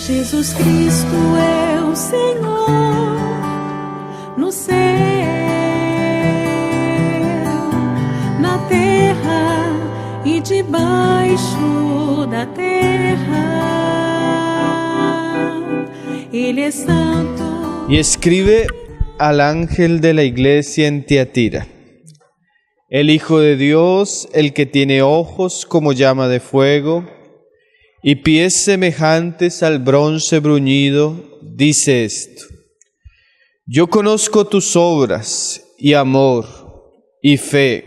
Jesus Cristo é o Senhor no céu, na terra e debaixo da terra. Ele é santo. Y escribe al ángel de la iglesia en Tiatira: el Hijo de Dios, el que tiene ojos como llama de fuego y pies semejantes al bronce bruñido, dice esto: yo conozco tus obras y amor y fe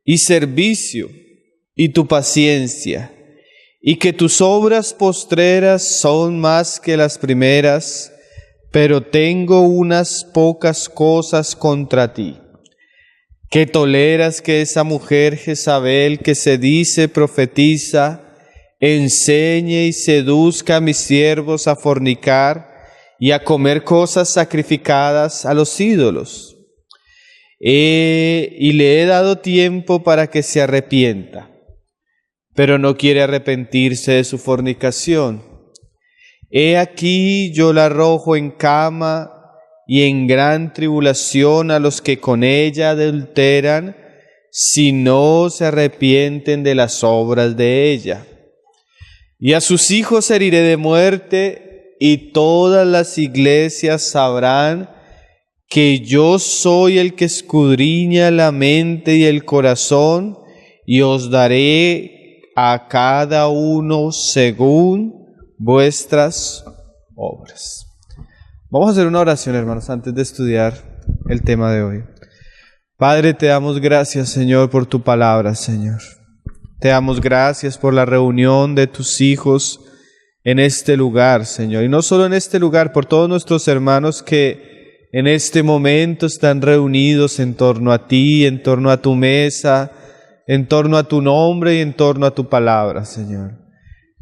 y servicio y tu paciencia, y que tus obras postreras son más que las primeras, pero tengo unas pocas cosas contra ti, que toleras que esa mujer Jezabel, que se dice profetiza, enseñe y seduzca a mis siervos a fornicar y a comer cosas sacrificadas a los ídolos. Y le he dado tiempo para que se arrepienta, pero no quiere arrepentirse de su fornicación. He aquí yo la arrojo en cama y en gran tribulación a los que con ella adulteran, si no se arrepienten de las obras de ella. Y a sus hijos heriré de muerte, y todas las iglesias sabrán que yo soy el que escudriña la mente y el corazón, y os daré a cada uno según vuestras obras. Vamos a hacer una oración, hermanos, antes de estudiar el tema de hoy. Padre, te damos gracias, Señor, por tu palabra, Señor. Te damos gracias por la reunión de tus hijos en este lugar, Señor. Y no solo en este lugar, por todos nuestros hermanos que en este momento están reunidos en torno a ti, en torno a tu mesa, en torno a tu nombre y en torno a tu palabra, Señor.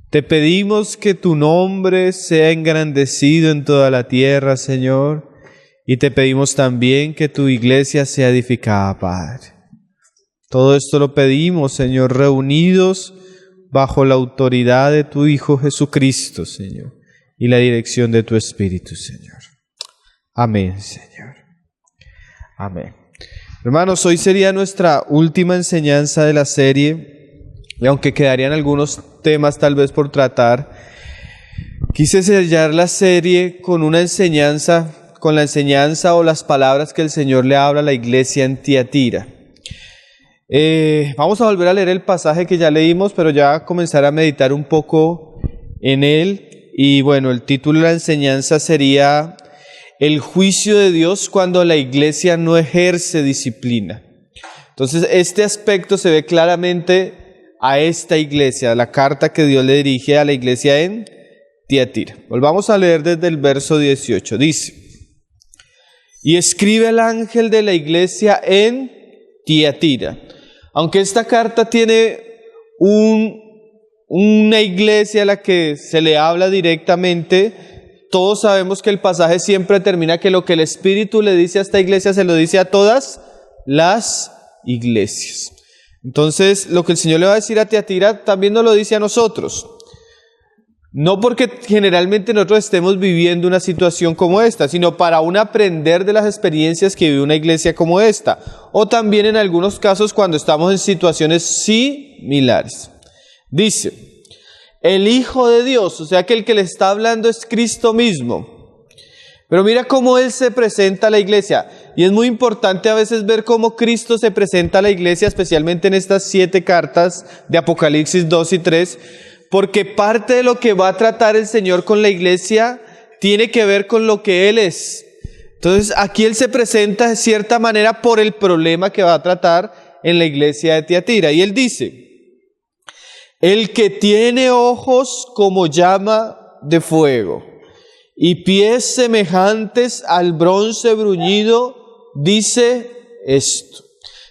Te pedimos que tu nombre sea engrandecido en toda la tierra, Señor, y te pedimos también que tu iglesia sea edificada, Padre. Todo esto lo pedimos, Señor, reunidos bajo la autoridad de tu Hijo Jesucristo, Señor, y la dirección de tu Espíritu, Señor. Amén, Señor. Amén. Hermanos, hoy sería nuestra última enseñanza de la serie, y aunque quedarían algunos temas tal vez por tratar, quise sellar la serie con una enseñanza, con la enseñanza o las palabras que el Señor le habla a la iglesia en Tiatira. Vamos a volver a leer el pasaje que ya leímos, pero ya comenzar a meditar un poco en él. Y bueno, el título de la enseñanza sería El juicio de Dios cuando la iglesia no ejerce disciplina. Entonces, este aspecto se ve claramente a esta iglesia, la carta que Dios le dirige a la iglesia en Tiatira. Volvamos a leer desde el verso 18. Dice: y escribe el ángel de la iglesia en Tiatira. Aunque esta carta tiene una iglesia a la que se le habla directamente, todos sabemos que el pasaje siempre termina que lo que el Espíritu le dice a esta iglesia se lo dice a todas las iglesias. Entonces, lo que el Señor le va a decir a Tiatira también nos lo dice a nosotros. No porque generalmente nosotros estemos viviendo una situación como esta, sino para un aprender de las experiencias que vive una iglesia como esta. O también en algunos casos cuando estamos en situaciones similares. Dice: el Hijo de Dios, o sea que el que le está hablando es Cristo mismo. Pero mira cómo Él se presenta a la iglesia. Y es muy importante a veces ver cómo Cristo se presenta a la iglesia, especialmente en estas 7 cartas de Apocalipsis 2 y 3, porque parte de lo que va a tratar el Señor con la iglesia tiene que ver con lo que Él es. Entonces aquí Él se presenta de cierta manera por el problema que va a tratar en la iglesia de Tiatira. Y Él dice: el que tiene ojos como llama de fuego y pies semejantes al bronce bruñido, dice esto.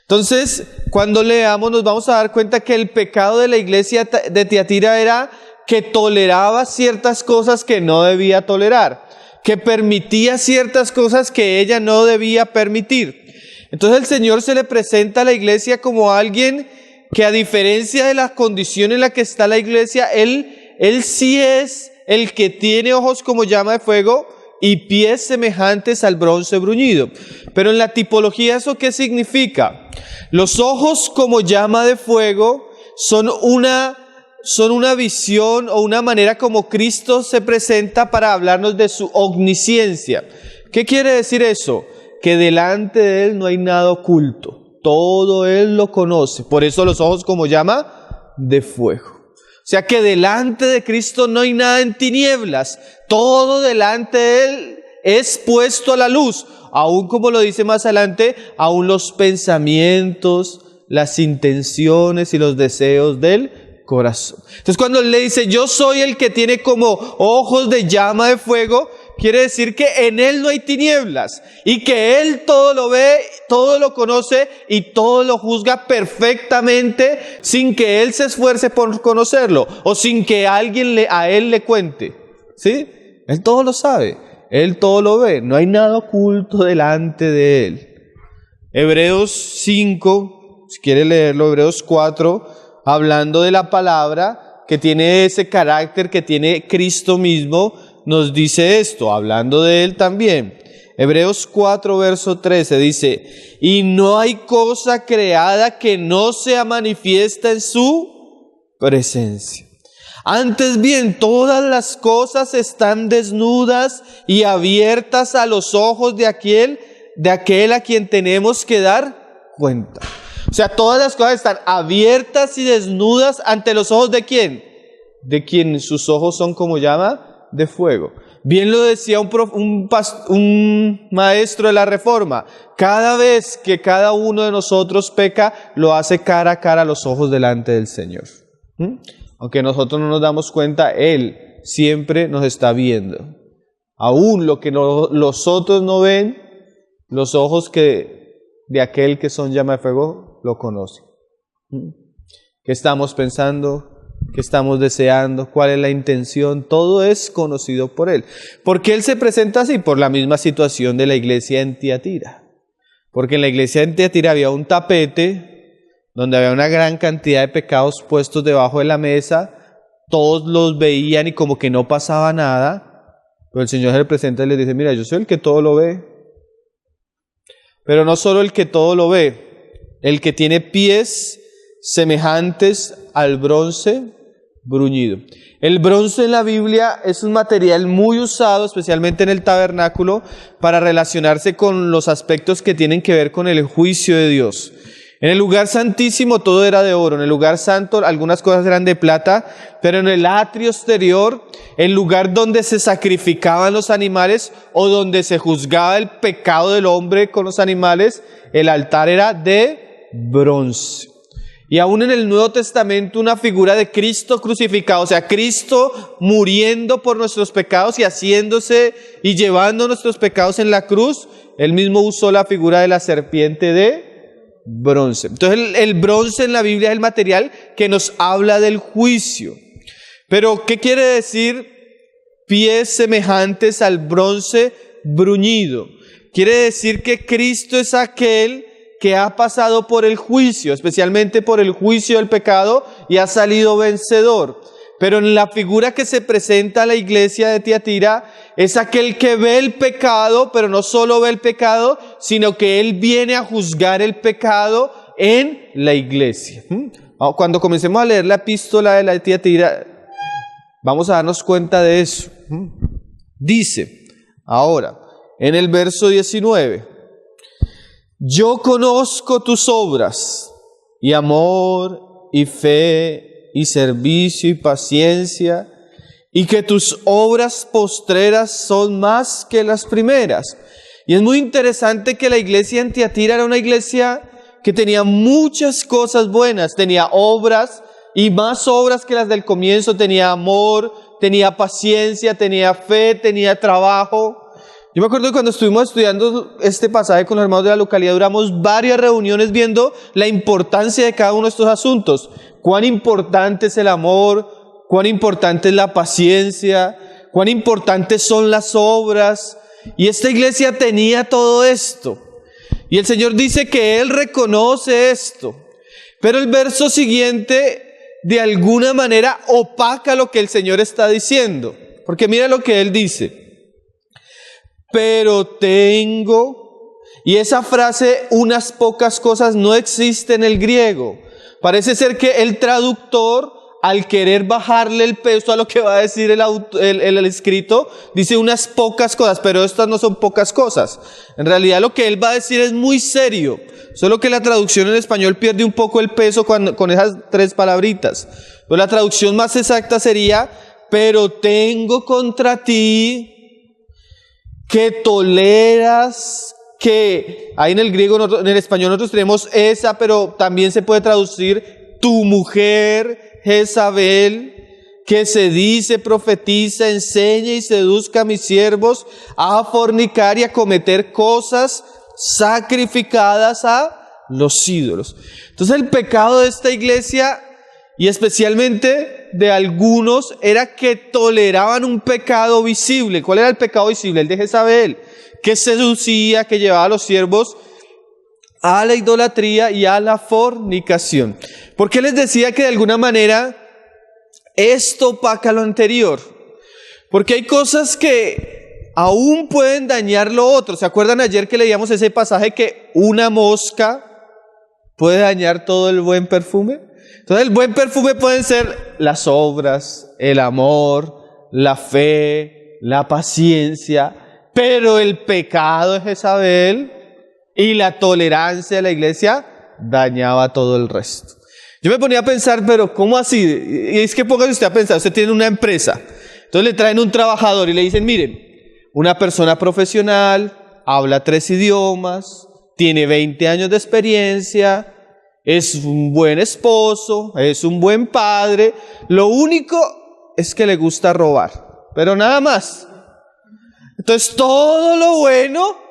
Entonces, cuando leamos nos vamos a dar cuenta que el pecado de la iglesia de Tiatira era que toleraba ciertas cosas que no debía tolerar, que permitía ciertas cosas que ella no debía permitir. Entonces el Señor se le presenta a la iglesia como alguien que, a diferencia de la condición en la que está la iglesia, Él sí es el que tiene ojos como llama de fuego y pies semejantes al bronce bruñido. Pero en la tipología, ¿eso qué significa? Los ojos como llama de fuego son una visión o una manera como Cristo se presenta para hablarnos de su omnisciencia. ¿Qué quiere decir eso? Que delante de Él no hay nada oculto. Todo Él lo conoce. Por eso los ojos como llama de fuego. O sea que delante de Cristo no hay nada en tinieblas. Todo delante de Él es puesto a la luz. Aún como lo dice más adelante, aún los pensamientos, las intenciones y los deseos del corazón. Entonces cuando Él le dice, yo soy el que tiene como ojos de llama de fuego, quiere decir que en Él no hay tinieblas y que Él todo lo ve, todo lo conoce y todo lo juzga perfectamente sin que Él se esfuerce por conocerlo o sin que alguien a Él le cuente. ¿Sí? Él todo lo sabe, Él todo lo ve, no hay nada oculto delante de Él. Hebreos 5, si quiere leerlo, Hebreos 4, hablando de la palabra que tiene ese carácter que tiene Cristo mismo, nos dice esto, hablando de Él también. Hebreos 4, verso 13 dice, y no hay cosa creada que no sea manifiesta en su presencia. Antes bien, todas las cosas están desnudas y abiertas a los ojos de aquel a quien tenemos que dar cuenta. O sea, todas las cosas están abiertas y desnudas ante los ojos ¿de quién? De quien sus ojos son como llama de fuego. Bien lo decía un maestro de la Reforma. Cada vez que cada uno de nosotros peca, lo hace cara a cara a los ojos delante del Señor. Aunque nosotros no nos damos cuenta, Él siempre nos está viendo. Aún lo que los otros no ven, los ojos de aquel que son llama de fuego lo conocen. ¿Qué estamos pensando? ¿Qué estamos deseando? ¿Cuál es la intención? Todo es conocido por Él. ¿Por qué Él se presenta así? Por la misma situación de la iglesia en Tiatira. Porque en la iglesia en Tiatira había un tapete donde había una gran cantidad de pecados puestos debajo de la mesa. Todos los veían y como que no pasaba nada. Pero el Señor se le presenta y les dice, mira, yo soy el que todo lo ve. Pero no solo el que todo lo ve, el que tiene pies semejantes al bronce bruñido. El bronce en la Biblia es un material muy usado, especialmente en el tabernáculo, para relacionarse con los aspectos que tienen que ver con el juicio de Dios. En el lugar santísimo todo era de oro, en el lugar santo algunas cosas eran de plata, pero en el atrio exterior, el lugar donde se sacrificaban los animales o donde se juzgaba el pecado del hombre con los animales, el altar era de bronce. Y aún en el Nuevo Testamento una figura de Cristo crucificado, o sea, Cristo muriendo por nuestros pecados y haciéndose y llevando nuestros pecados en la cruz, Él mismo usó la figura de la serpiente de bronce. Entonces el bronce en la Biblia es el material que nos habla del juicio. Pero ¿qué quiere decir pies semejantes al bronce bruñido? Quiere decir que Cristo es aquel que ha pasado por el juicio, especialmente por el juicio del pecado, y ha salido vencedor. Pero en la figura que se presenta a la iglesia de Tiatira, es aquel que ve el pecado, pero no solo ve el pecado, sino que Él viene a juzgar el pecado en la iglesia. Cuando comencemos a leer la epístola de la Tiatira, vamos a darnos cuenta de eso. Dice, ahora, en el verso 19, yo conozco tus obras, y amor, y fe, y servicio, y paciencia, y que tus obras postreras son más que las primeras. Y es muy interesante que la iglesia en Tiatira era una iglesia que tenía muchas cosas buenas, tenía obras, y más obras que las del comienzo, tenía amor, tenía paciencia, tenía fe, tenía trabajo. Yo me acuerdo que cuando estuvimos estudiando este pasaje con los hermanos de la localidad, duramos varias reuniones viendo la importancia de cada uno de estos asuntos. Cuán importante es el amor, cuán importante es la paciencia, cuán importantes son las obras. Y esta iglesia tenía todo esto. Y el Señor dice que Él reconoce esto. Pero el verso siguiente, de alguna manera, opaca lo que el Señor está diciendo. Porque mira lo que él dice. Pero tengo, y esa frase, unas pocas cosas, no existe en el griego. Parece ser que el traductor, al querer bajarle el peso a lo que va a decir el escrito, dice unas pocas cosas, pero estas no son pocas cosas. En realidad lo que él va a decir es muy serio, solo que la traducción en español pierde un poco el peso con esas tres palabritas. Pero la traducción más exacta sería, pero tengo contra ti que toleras, que ahí en el griego, en el español nosotros tenemos esa, pero también se puede traducir tu mujer Jezabel, que se dice, profetiza, enseña y seduzca a mis siervos a fornicar y a cometer cosas sacrificadas a los ídolos. Entonces el pecado de esta iglesia, y especialmente de algunos, era que toleraban un pecado visible. ¿Cuál era el pecado visible? El de Jezabel, que seducía, que llevaba a los siervos a la idolatría y a la fornicación. ¿Por qué les decía que de alguna manera esto opaca lo anterior? Porque hay cosas que aún pueden dañar lo otro. ¿Se acuerdan ayer que leíamos ese pasaje que una mosca puede dañar todo el buen perfume? Entonces el buen perfume pueden ser las obras, el amor, la fe, la paciencia, pero el pecado de Jezabel y la tolerancia de la iglesia dañaba todo el resto. Yo me ponía a pensar, pero ¿cómo así? Y es que póngase usted a pensar, usted tiene una empresa, entonces le traen un trabajador y le dicen, miren, una persona profesional, habla 3 idiomas, tiene 20 años de experiencia, es un buen esposo, es un buen padre, lo único es que le gusta robar, pero nada más. Entonces todo lo bueno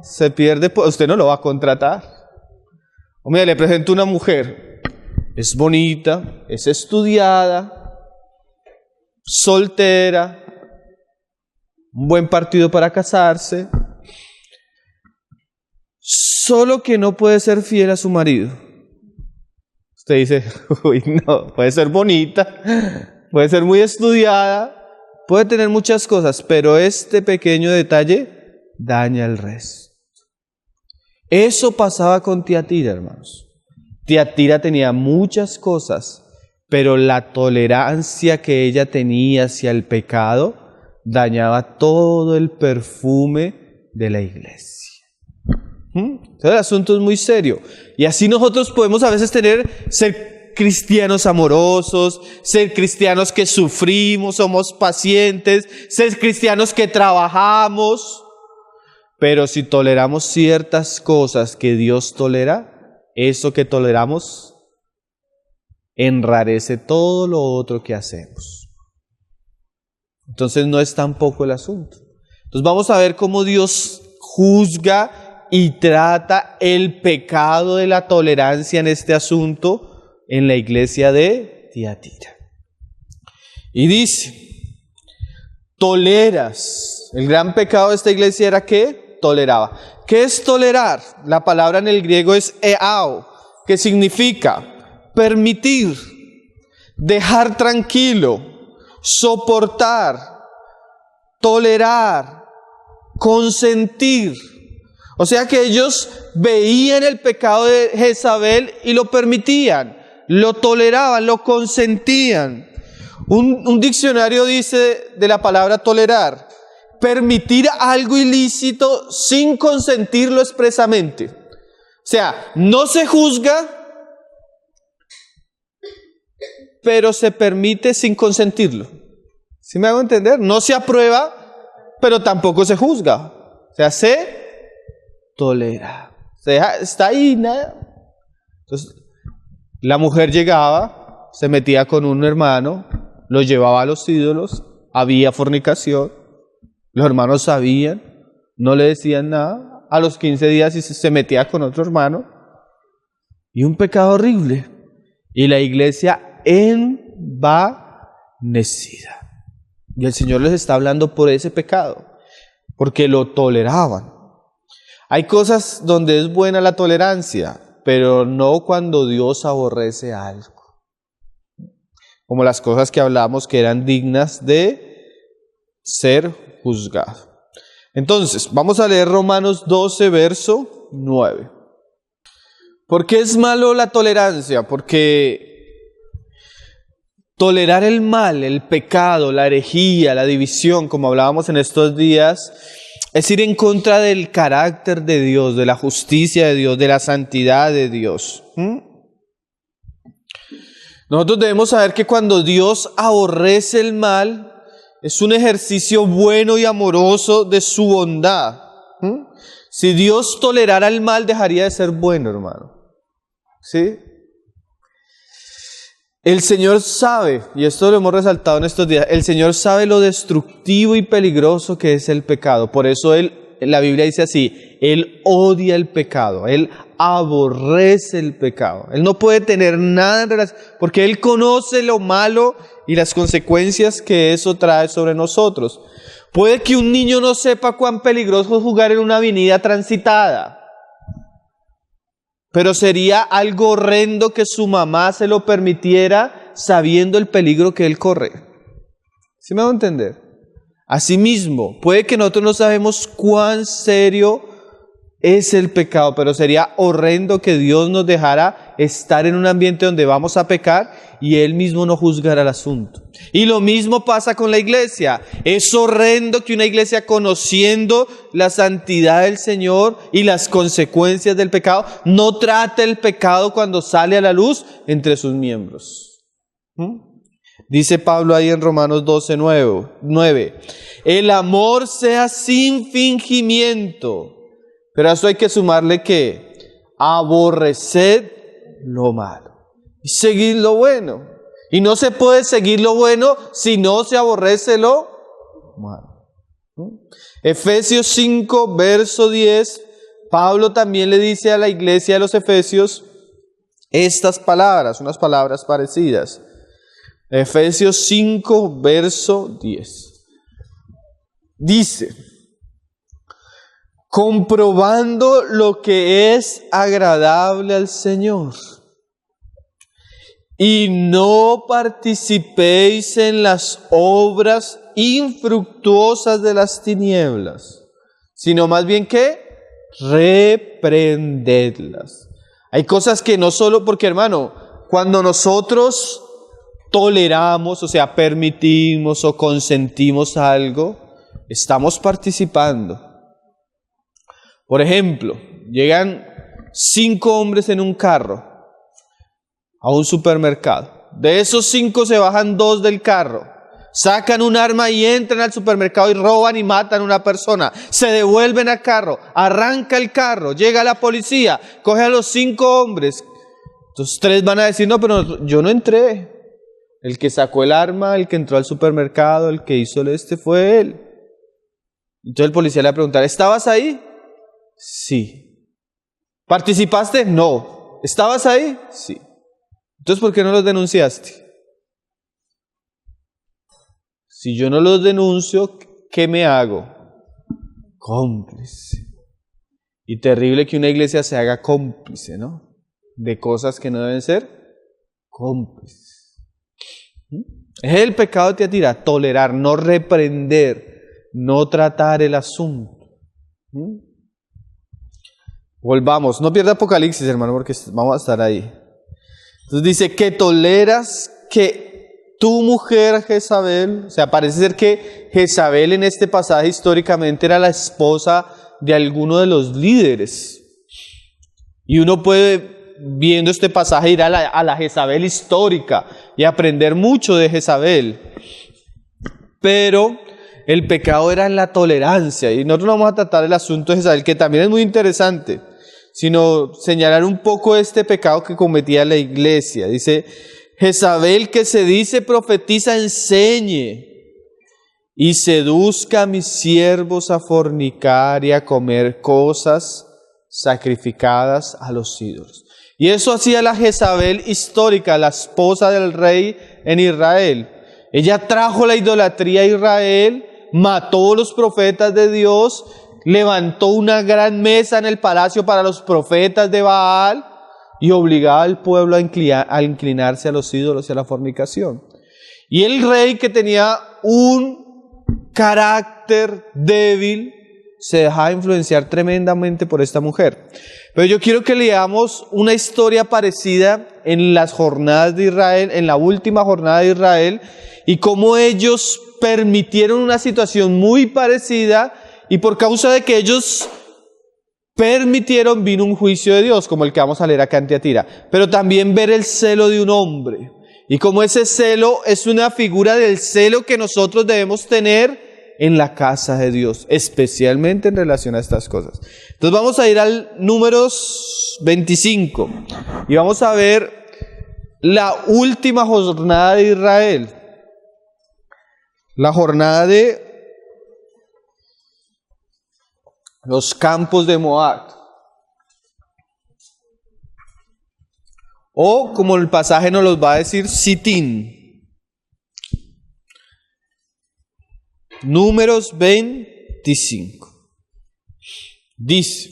se pierde, usted no lo va a contratar. O mira, le presento una mujer, es bonita, es estudiada, soltera, un buen partido para casarse, solo que no puede ser fiel a su marido. Usted dice, uy, no, puede ser bonita, puede ser muy estudiada, puede tener muchas cosas, pero este pequeño detalle daña el resto. Eso pasaba con Tiatira, hermanos. Tiatira tenía muchas cosas, pero la tolerancia que ella tenía hacia el pecado dañaba todo el perfume de la iglesia. Entonces el asunto es muy serio. Y así nosotros podemos a veces ser cristianos amorosos, ser cristianos que sufrimos, somos pacientes, ser cristianos que trabajamos. Pero si toleramos ciertas cosas que Dios tolera, eso que toleramos enrarece todo lo otro que hacemos. Entonces no es tampoco el asunto. Entonces vamos a ver cómo Dios juzga y trata el pecado de la tolerancia en este asunto en la iglesia de Tiatira. Y dice, toleras. El gran pecado de esta iglesia era que toleraba. ¿Qué es tolerar? La palabra en el griego es eao, que significa permitir, dejar tranquilo, soportar, tolerar, consentir. O sea que ellos veían el pecado de Jezabel y lo permitían, lo toleraban, lo consentían. Un diccionario dice de la palabra tolerar, permitir algo ilícito sin consentirlo expresamente. O sea, no se juzga, pero se permite sin consentirlo. ¿Sí me hago entender? No se aprueba, pero tampoco se juzga. O sea, se tolera. Se deja, está ahí, nada. Entonces, la mujer llegaba, se metía con un hermano, lo llevaba a los ídolos, había fornicación, los hermanos sabían, no le decían nada, a los 15 días se metía con otro hermano, y un pecado horrible, y la iglesia envanecida. Y el Señor les está hablando por ese pecado, porque lo toleraban. Hay cosas donde es buena la tolerancia, pero no cuando Dios aborrece algo. Como las cosas que hablamos que eran dignas de ser juzgado. Entonces, vamos a leer Romanos 12, verso 9. ¿Por qué es malo la tolerancia? Porque tolerar el mal, el pecado, la herejía, la división, como hablábamos en estos días, es ir en contra del carácter de Dios, de la justicia de Dios, de la santidad de Dios. Nosotros debemos saber que cuando Dios aborrece el mal, es un ejercicio bueno y amoroso de su bondad. Si Dios tolerara el mal, dejaría de ser bueno, hermano. ¿Sí? El Señor sabe, y esto lo hemos resaltado en estos días, el Señor sabe lo destructivo y peligroso que es el pecado. Por eso la Biblia dice así, Él odia el pecado, Él aborrece el pecado. Él no puede tener nada en relación, porque Él conoce lo malo y las consecuencias que eso trae sobre nosotros. Puede que un niño no sepa cuán peligroso es jugar en una avenida transitada, pero sería algo horrendo que su mamá se lo permitiera sabiendo el peligro que él corre. ¿Sí me va a entender? Asimismo, puede que nosotros no sabemos cuán serio es el pecado, pero sería horrendo que Dios nos dejara estar en un ambiente donde vamos a pecar y Él mismo no juzgara el asunto. Y lo mismo pasa con la iglesia. Es horrendo que una iglesia, conociendo la santidad del Señor y las consecuencias del pecado, no trate el pecado cuando sale a la luz entre sus miembros. Dice Pablo ahí en Romanos 12, 9, el amor sea sin fingimiento. Pero a eso hay que sumarle que aborreced lo malo y seguid lo bueno. Y no se puede seguir lo bueno si no se aborrece lo malo. Efesios 5, verso 10, Pablo también le dice a la iglesia de los Efesios estas palabras, unas palabras parecidas. Efesios 5, verso 10. Dice: comprobando lo que es agradable al Señor, y no participéis en las obras infructuosas de las tinieblas, sino más bien que reprendedlas. Hay cosas que no solo, porque hermano, cuando nosotros toleramos, o sea, permitimos o consentimos algo, estamos participando. Por ejemplo, llegan 5 hombres en un carro a un supermercado. De esos 5 se bajan 2 del carro, sacan un arma y entran al supermercado y roban y matan a una persona. Se devuelven al carro, arranca el carro, llega la policía, coge a los 5 hombres. Entonces 3 van a decir, no, pero yo no entré. El que sacó el arma, el que entró al supermercado, el que hizo fue él. Entonces el policía le va a preguntar, ¿estabas ahí? Sí. ¿Participaste? No. ¿Estabas ahí? Sí. Entonces, ¿por qué no los denunciaste? Si yo no los denuncio, ¿qué me hago? Cómplice. Y terrible que una iglesia se haga cómplice, ¿no? De cosas que no deben ser cómplices. Es el pecado de Tiatira, tolerar, no reprender, no tratar el asunto. Volvamos, no pierda Apocalipsis, hermano, porque vamos a estar ahí. Entonces dice que toleras que tu mujer Jezabel, o sea, parece ser que Jezabel en este pasaje históricamente era la esposa de alguno de los líderes. Y uno puede, viendo este pasaje, ir a la Jezabel histórica y aprender mucho de Jezabel. Pero el pecado era en la tolerancia, y nosotros no vamos a tratar el asunto de Jezabel, que también es muy interesante, sino señalar un poco este pecado que cometía la iglesia. Dice, Jezabel, que se dice profetiza, enseñe y seduzca a mis siervos a fornicar y a comer cosas sacrificadas a los ídolos. Y eso hacía la Jezabel histórica, la esposa del rey en Israel. Ella trajo la idolatría a Israel, mató a los profetas de Dios, levantó una gran mesa en el palacio para los profetas de Baal y obligaba al pueblo a inclinarse a los ídolos y a la fornicación. Y el rey, que tenía un carácter débil, se dejaba influenciar tremendamente por esta mujer. Pero yo quiero que leamos una historia parecida en las jornadas de Israel, en la última jornada de Israel, y cómo ellos permitieron una situación muy parecida, y por causa de que ellos permitieron, vino un juicio de Dios, como el que vamos a leer acá en Tiatira. Pero también ver el celo de un hombre, y cómo ese celo es una figura del celo que nosotros debemos tener en la casa de Dios, especialmente en relación a estas cosas. Entonces vamos a ir al Números 25 y vamos a ver la última jornada de Israel, la jornada de los campos de Moab, o como el pasaje nos los va a decir, Sitín. Números 25. Dice: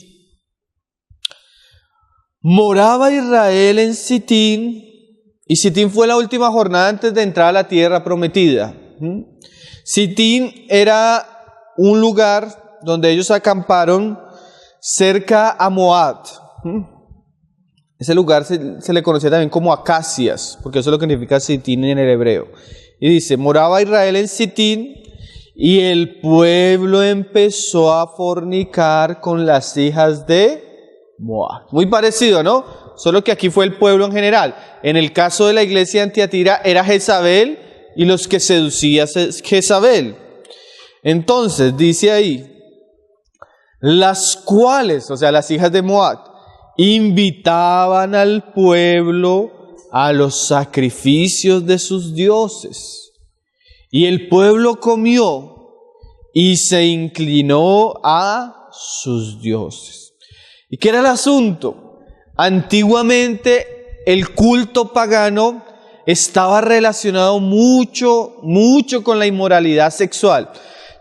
moraba Israel en Sitín, y Sitín fue la última jornada antes de entrar a la tierra prometida. Sitín era un lugar donde ellos acamparon cerca a Moab. Ese lugar se le conocía también como Acacias, porque eso es lo que significa Sitín en el hebreo. Y dice: moraba Israel en Sitín, y el pueblo empezó a fornicar con las hijas de Moab. Muy parecido, ¿no? Solo que aquí fue el pueblo en general. En el caso de la iglesia en Tiatira era Jezabel y los que seducía Jezabel. Entonces, dice ahí, las cuales, o sea, las hijas de Moab, invitaban al pueblo a los sacrificios de sus dioses. Y el pueblo comió y se inclinó a sus dioses. ¿Y qué era el asunto? Antiguamente el culto pagano estaba relacionado mucho con la inmoralidad sexual.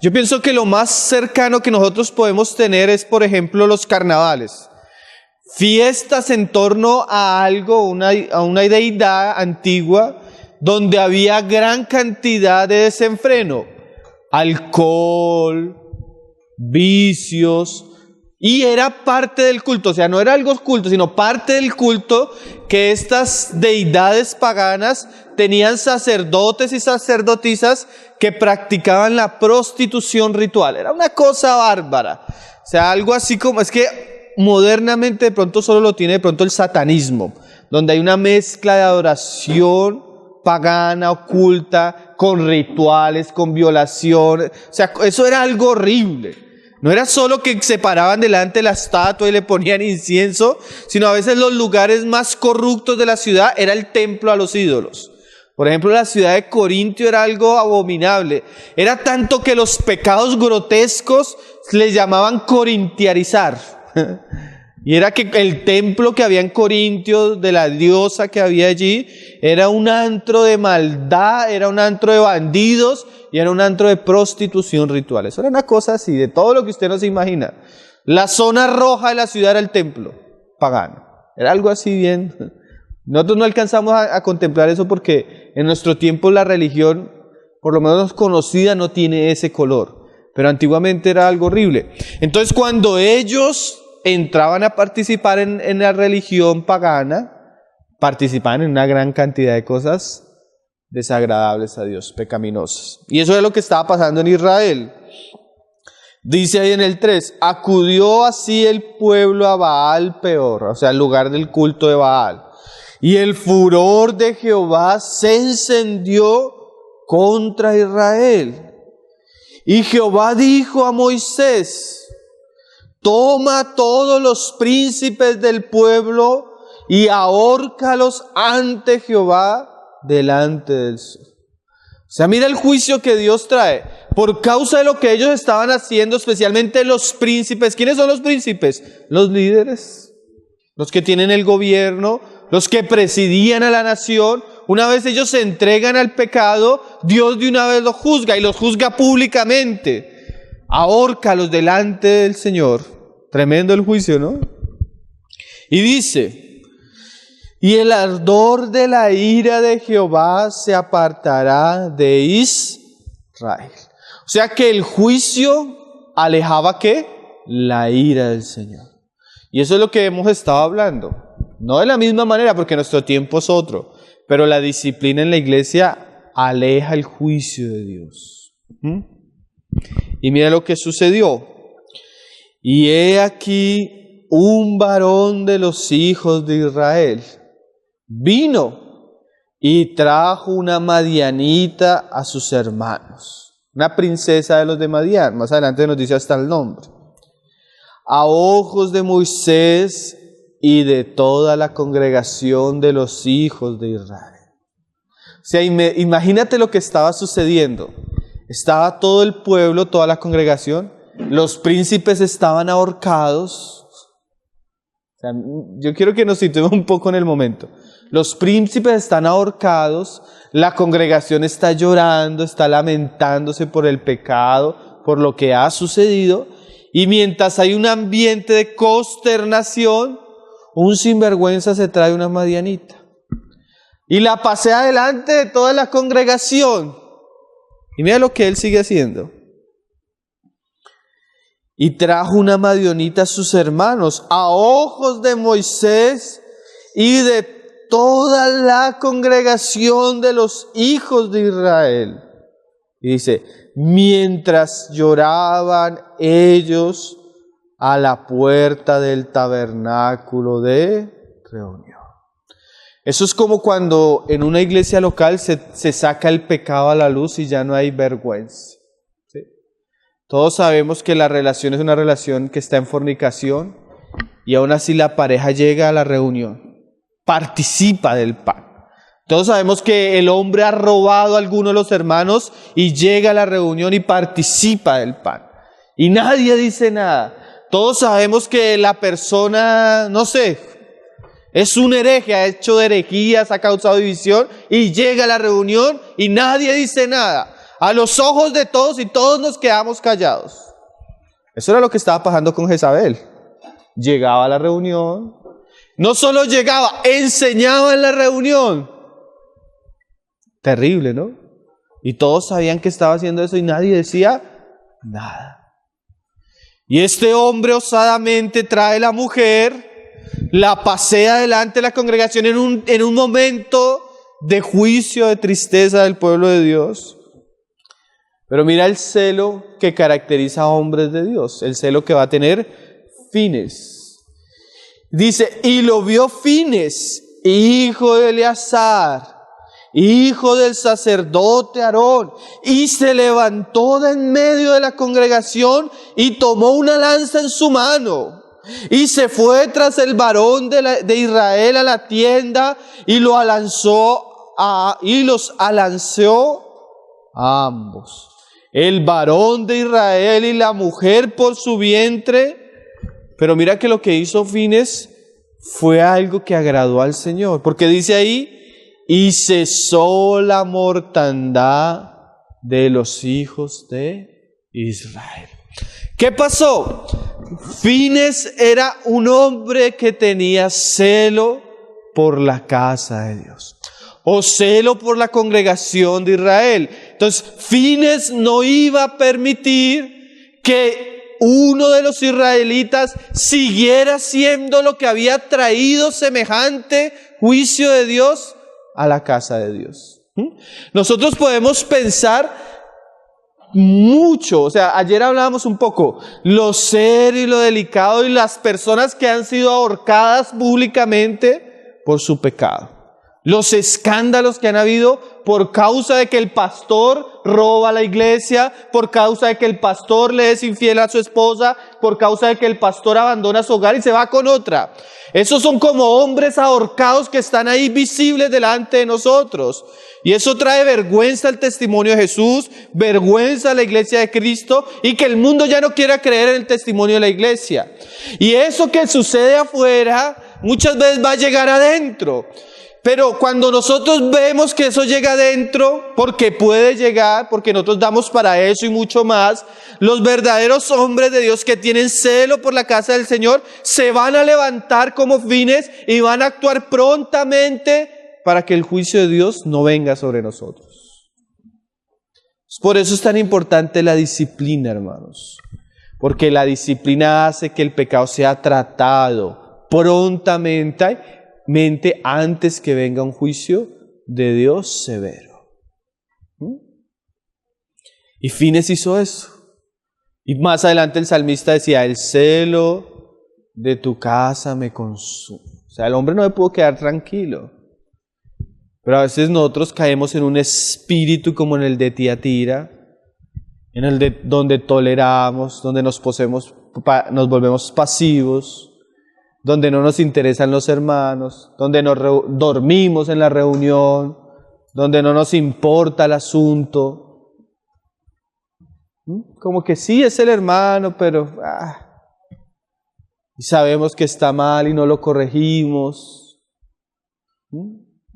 Yo pienso que lo más cercano que nosotros podemos tener es, por ejemplo, los carnavales. Fiestas en torno a algo, a una deidad antigua, donde había gran cantidad de desenfreno, alcohol, vicios, y era parte del culto. O sea, no era algo oculto, sino parte del culto, que estas deidades paganas tenían sacerdotes y sacerdotisas que practicaban la prostitución ritual. Era una cosa bárbara. O sea, algo así como, es que modernamente de pronto solo lo tiene de pronto el satanismo, donde hay una mezcla de adoración pagana, oculta, con rituales, con violación. O sea, eso era algo horrible. No era solo que se paraban delante de la estatua y le ponían incienso, sino a veces los lugares más corruptos de la ciudad era el templo a los ídolos. Por ejemplo, la ciudad de Corintio era algo abominable. Era tanto que los pecados grotescos les llamaban corintiarizar. Y era que el templo que había en Corintio, de la diosa que había allí, era un antro de maldad, era un antro de bandidos y era un antro de prostitución ritual. Eso era una cosa así, de todo lo que usted no se imagina. La zona roja de la ciudad era el templo pagano. Era algo así bien. Nosotros no alcanzamos a contemplar eso porque en nuestro tiempo la religión, por lo menos conocida, no tiene ese color. Pero antiguamente era algo horrible. Entonces, cuando ellos entraban a participar en la religión pagana, participaban en una gran cantidad de cosas desagradables a Dios, pecaminosas. Y eso es lo que estaba pasando en Israel. Dice ahí en el 3, acudió así el pueblo a Baal Peor, o sea, el lugar del culto de Baal. Y el furor de Jehová se encendió contra Israel. Y Jehová dijo a Moisés: toma todos los príncipes del pueblo y ahórcalos ante Jehová delante del sol. O sea, mira el juicio que Dios trae por causa de lo que ellos estaban haciendo, especialmente los príncipes. ¿Quiénes son los príncipes? Los líderes, los que tienen el gobierno, los que presidían a la nación. Una vez ellos se entregan al pecado, Dios de una vez los juzga y los juzga públicamente. Ahórcalos delante del Señor. Tremendo el juicio, ¿no? Y dice: y el ardor de la ira de Jehová se apartará de Israel. O sea que el juicio alejaba ¿qué? La ira del Señor. Y eso es lo que hemos estado hablando. No de la misma manera, porque nuestro tiempo es otro, pero la disciplina en la iglesia aleja el juicio de Dios. Y mira lo que sucedió. Y he aquí un varón de los hijos de Israel vino y trajo una madianita a sus hermanos, una princesa de los de Madián. Más adelante nos dice hasta el nombre. A ojos de Moisés y de toda la congregación de los hijos de Israel. O sea, imagínate lo que estaba sucediendo. Estaba todo el pueblo, toda la congregación. Los príncipes estaban ahorcados. O sea, yo quiero que nos situemos un poco en el momento. Los príncipes están ahorcados, la congregación está llorando, está lamentándose por el pecado, por lo que ha sucedido. Y mientras hay un ambiente de consternación, un sinvergüenza se trae una madianita. Y la pasea delante de toda la congregación. Y mira lo que él sigue haciendo. Y trajo una madianita a sus hermanos, a ojos de Moisés y de toda la congregación de los hijos de Israel. Y dice, mientras lloraban ellos a la puerta del tabernáculo de reunión. Eso es como cuando en una iglesia local se saca el pecado a la luz y ya no hay vergüenza. Todos sabemos que la relación es una relación que está en fornicación y aún así la pareja llega a la reunión, participa del pan. Todos sabemos que el hombre ha robado a alguno de los hermanos y llega a la reunión y participa del pan. Y nadie dice nada. Todos sabemos que la persona, no sé, es un hereje, ha hecho herejías, ha causado división y llega a la reunión y nadie dice nada. A los ojos de todos y todos nos quedamos callados. Eso era lo que estaba pasando con Jezabel. Llegaba a la reunión. No solo llegaba, enseñaba en la reunión. Terrible, ¿no? Y todos sabían que estaba haciendo eso y nadie decía nada. Y este hombre osadamente trae la mujer, la pasea delante de la congregación en un momento de juicio, de tristeza del pueblo de Dios. Pero mira el celo que caracteriza a hombres de Dios, el celo que va a tener Fines. Dice, y lo vio Fines, hijo de Eleazar, hijo del sacerdote Aarón, y se levantó de en medio de la congregación y tomó una lanza en su mano. Y se fue tras el varón de Israel a la tienda y los alanceó a ambos. El varón de Israel y la mujer por su vientre. Pero mira que lo que hizo Fines fue algo que agradó al Señor. Porque dice ahí, y cesó la mortandad de los hijos de Israel. ¿Qué pasó? Fines era un hombre que tenía celo por la casa de Dios. O celo por la congregación de Israel. Entonces, Fines no iba a permitir que uno de los israelitas siguiera haciendo lo que había traído semejante juicio de Dios a la casa de Dios. Nosotros podemos pensar mucho, o sea, ayer hablábamos un poco, lo serio y lo delicado y las personas que han sido ahorcadas públicamente por su pecado. Los escándalos que han habido por causa de que el pastor roba a la iglesia, por causa de que el pastor le es infiel a su esposa, por causa de que el pastor abandona su hogar y se va con otra. Esos son como hombres ahorcados que están ahí visibles delante de nosotros. Y eso trae vergüenza al testimonio de Jesús, vergüenza a la iglesia de Cristo y que el mundo ya no quiera creer en el testimonio de la iglesia. Y eso que sucede afuera muchas veces va a llegar adentro. Pero cuando nosotros vemos que eso llega adentro, porque puede llegar, porque nosotros damos para eso y mucho más, los verdaderos hombres de Dios que tienen celo por la casa del Señor se van a levantar como Fines y van a actuar prontamente para que el juicio de Dios no venga sobre nosotros. Por eso es tan importante la disciplina, hermanos. Porque la disciplina hace que el pecado sea tratado prontamente antes que venga un juicio de Dios severo. Y Fines hizo eso. Y más adelante el salmista decía, el celo de tu casa me consume. O sea, el hombre no me pudo quedar tranquilo. Pero a veces nosotros caemos en un espíritu como en el de Tiatira, en el de donde toleramos, donde nos volvemos pasivos, donde no nos interesan los hermanos, donde dormimos en la reunión, donde no nos importa el asunto. Como que sí es el hermano, pero y sabemos que está mal y no lo corregimos.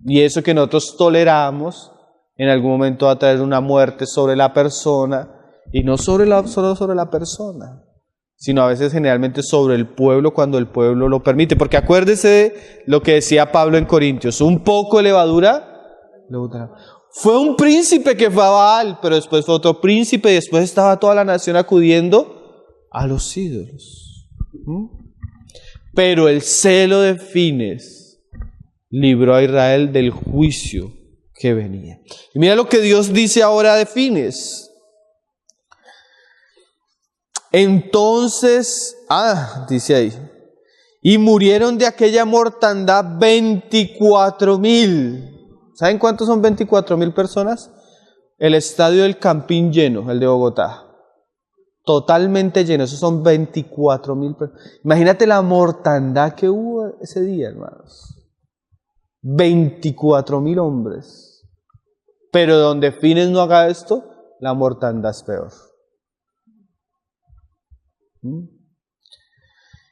Y eso que nosotros toleramos, en algún momento va a traer una muerte sobre la persona, y no solo sobre la persona, sino a veces generalmente sobre el pueblo cuando el pueblo lo permite. Porque acuérdese de lo que decía Pablo en Corintios, un poco de levadura. Fue un príncipe que fue a Baal, pero después fue otro príncipe y después estaba toda la nación acudiendo a los ídolos. Pero el celo de Fines libró a Israel del juicio que venía. Y mira lo que Dios dice ahora de Fines. Entonces, dice ahí, y murieron de aquella mortandad 24,000. ¿Saben cuántos son 24,000 personas? El estadio del Campín lleno, el de Bogotá. Totalmente lleno, esos son 24,000 personas. Imagínate la mortandad que hubo ese día, hermanos. 24,000 hombres. Pero donde Fines no haga esto, la mortandad es peor.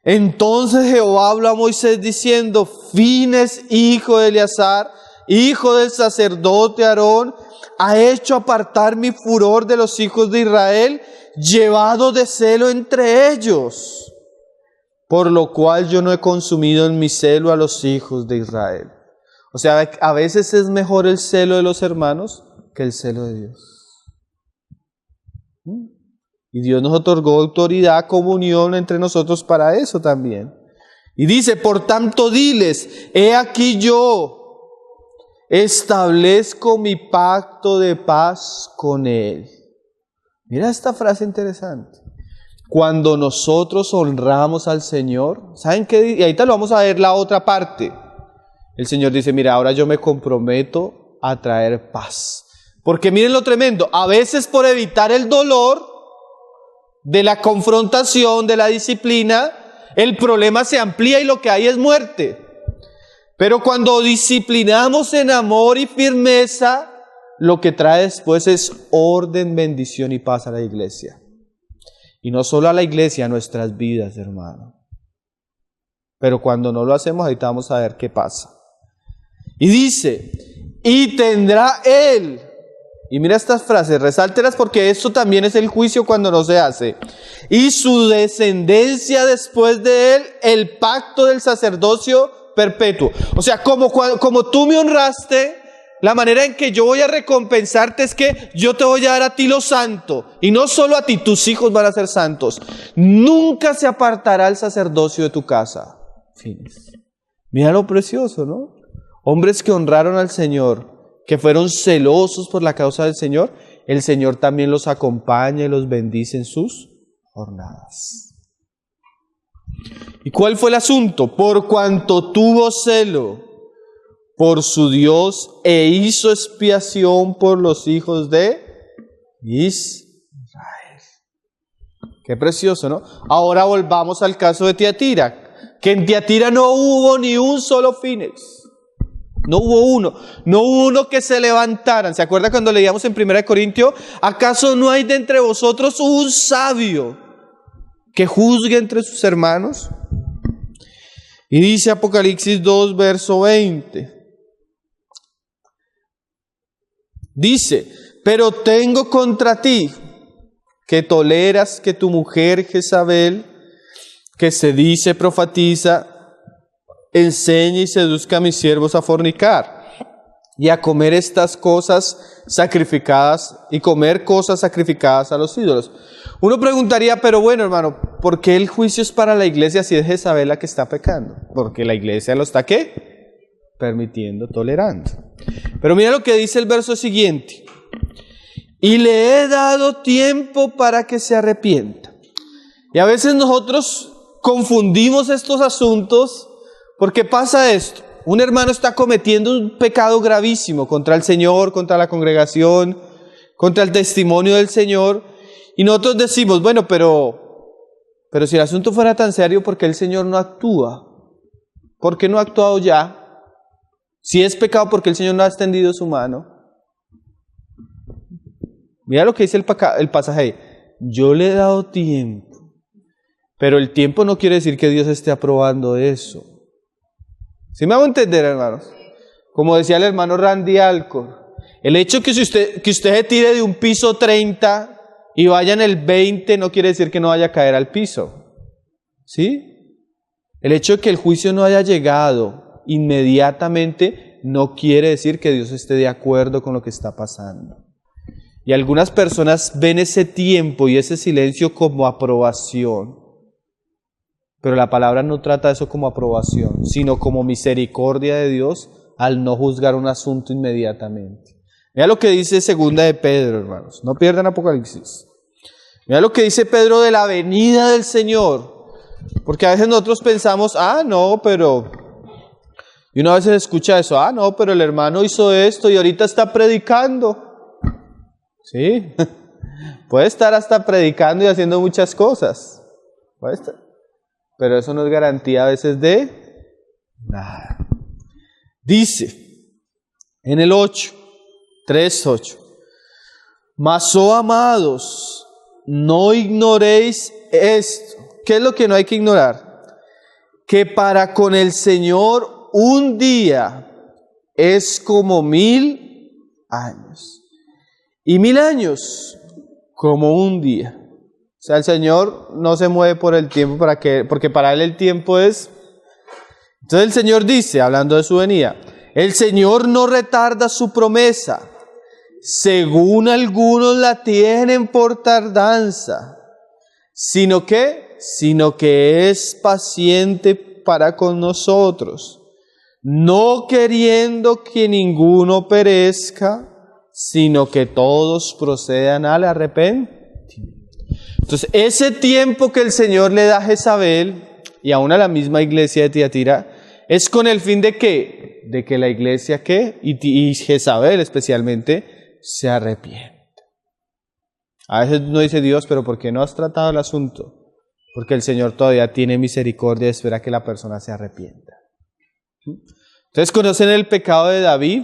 Entonces Jehová habló a Moisés diciendo, Fines, hijo de Eleazar, hijo del sacerdote Aarón, ha hecho apartar mi furor de los hijos de Israel, llevado de celo entre ellos, por lo cual yo no he consumido en mi celo a los hijos de Israel. O sea, a veces es mejor el celo de los hermanos que el celo de Dios. Y Dios nos otorgó autoridad, comunión entre nosotros para eso también. Y dice, por tanto diles, he aquí yo establezco mi pacto de paz con él. Mira esta frase interesante. Cuando nosotros honramos al Señor, ¿saben qué? Y ahorita lo vamos a ver la otra parte. El Señor dice, mira, ahora yo me comprometo a traer paz. Porque miren lo tremendo, a veces por evitar el dolor de la confrontación, de la disciplina, el problema se amplía y lo que hay es muerte. Pero cuando disciplinamos en amor y firmeza, lo que trae después es orden, bendición y paz a la iglesia. Y no solo a la iglesia, a nuestras vidas, hermano. Pero cuando no lo hacemos, ahorita vamos a ver qué pasa. Y dice, y tendrá él. Y mira estas frases, resáltelas porque esto también es el juicio cuando no se hace. Y su descendencia después de él, el pacto del sacerdocio perpetuo. O sea, como tú me honraste, la manera en que yo voy a recompensarte es que yo te voy a dar a ti lo santo. Y no solo a ti, tus hijos van a ser santos. Nunca se apartará el sacerdocio de tu casa. Fines. Mira lo precioso, ¿no? Hombres que honraron al Señor, que fueron celosos por la causa del Señor, el Señor también los acompaña y los bendice en sus jornadas. ¿Y cuál fue el asunto? Por cuanto tuvo celo por su Dios e hizo expiación por los hijos de Israel. Qué precioso, ¿no? Ahora volvamos al caso de Tiatira, que en Tiatira no hubo ni un solo Fines. No hubo uno que se levantaran. ¿Se acuerda cuando leíamos en 1 Corintios? ¿Acaso no hay de entre vosotros un sabio que juzgue entre sus hermanos? Y dice Apocalipsis 2, verso 20. Dice, pero tengo contra ti que toleras que tu mujer Jezabel, que se dice profetiza, enseñe y seduzca a mis siervos a fornicar. y a comer estas cosas sacrificadas y comer cosas sacrificadas a los ídolos. Uno preguntaría, pero bueno, hermano, ¿por qué el juicio es para la iglesia si es Jezabel la que está pecando? Porque la iglesia lo está, ¿qué? Permitiendo, tolerando. Pero mira lo que dice el verso siguiente. Y le he dado tiempo para que se arrepienta. Y a veces nosotros confundimos estos asuntos porque pasa esto. Un hermano está cometiendo un pecado gravísimo contra el Señor, contra la congregación, contra el testimonio del Señor. Y nosotros decimos, bueno, pero si el asunto fuera tan serio, ¿por qué el Señor no actúa? ¿Por qué no ha actuado ya? Si es pecado, ¿por qué el Señor no ha extendido su mano? Mira lo que dice el pasaje ahí. Yo le he dado tiempo, pero el tiempo no quiere decir que Dios esté aprobando eso. ¿Sí me hago entender, hermanos? Como decía el hermano Randy Alcor, el hecho que usted se tire de un piso 30 y vaya en el 20 no quiere decir que no vaya a caer al piso. ¿Sí? El hecho de que el juicio no haya llegado inmediatamente no quiere decir que Dios esté de acuerdo con lo que está pasando. Y algunas personas ven ese tiempo y ese silencio como aprobación. Pero la palabra no trata eso como aprobación, sino como misericordia de Dios al no juzgar un asunto inmediatamente. Mira lo que dice segunda de Pedro, hermanos. No pierdan Apocalipsis. Mira lo que dice Pedro de la venida del Señor. Porque a veces nosotros pensamos, no, pero... Y uno a veces escucha eso, no, pero el hermano hizo esto y ahorita está predicando. Sí, puede estar hasta predicando y haciendo muchas cosas. Puede estar. Pero eso no es garantía a veces de nada. Dice en el 3:8. Mas, oh amados, no ignoréis esto. ¿Qué es lo que no hay que ignorar? Que para con el Señor un día es como 1000 años. Y 1000 años como un día. O sea, el Señor no se mueve por el tiempo porque para Él el tiempo es... Entonces el Señor dice, hablando de su venida, el Señor no retarda su promesa, según algunos la tienen por tardanza, sino que es paciente para con nosotros, no queriendo que ninguno perezca, sino que todos procedan al arrepentimiento. Entonces, ese tiempo que el Señor le da a Jezabel y aún a la misma iglesia de Tiatira, es con el fin de ¿qué? De que la iglesia y Jezabel especialmente se arrepienta. A veces no dice Dios, pero ¿por qué no has tratado el asunto? Porque el Señor todavía tiene misericordia y espera que la persona se arrepienta. Entonces, conocen el pecado de David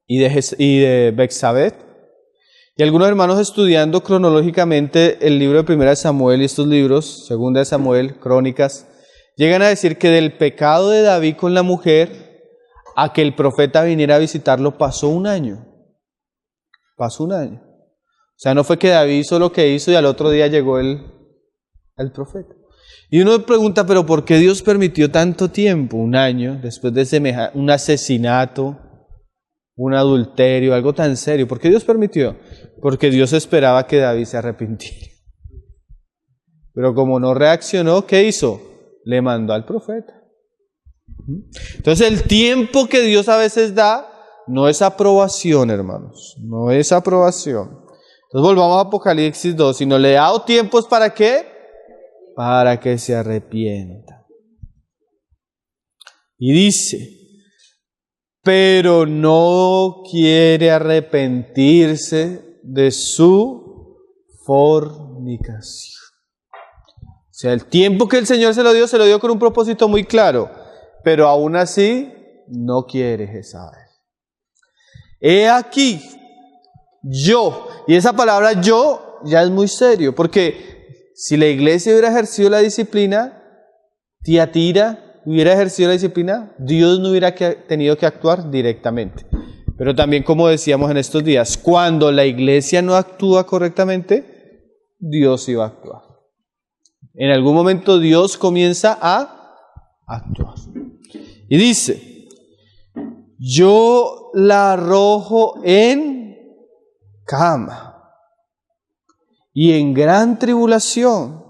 y de Betsabé. Y algunos hermanos estudiando cronológicamente el libro de Primera de Samuel y estos libros, Segunda de Samuel, Crónicas, llegan a decir que del pecado de David con la mujer a que el profeta viniera a visitarlo pasó un año. Pasó un año. O sea, no fue que David hizo lo que hizo y al otro día llegó el profeta. Y uno pregunta, ¿pero por qué Dios permitió tanto tiempo? Un año, después de un asesinato, un adulterio, algo tan serio. ¿Por qué Dios permitió? Porque Dios esperaba que David se arrepintiera. Pero como no reaccionó, ¿qué hizo? Le mandó al profeta. Entonces el tiempo que Dios a veces da no es aprobación, hermanos. No es aprobación. Entonces volvamos a Apocalipsis 2. Si no le he dado tiempos, ¿para qué? Para que se arrepienta. Y dice, pero no quiere arrepentirse de su fornicación. O sea, el tiempo que el Señor se lo dio con un propósito muy claro, pero aún así no quiere Jezabel. He aquí, yo, y esa palabra yo ya es muy serio, porque si la iglesia hubiera ejercido la disciplina, Tiatira hubiera ejercido la disciplina, Dios no hubiera tenido que actuar directamente. Pero también, como decíamos en estos días, cuando la iglesia no actúa correctamente, Dios iba a actuar. En algún momento Dios comienza a actuar. Y dice, yo la arrojo en cama y en gran tribulación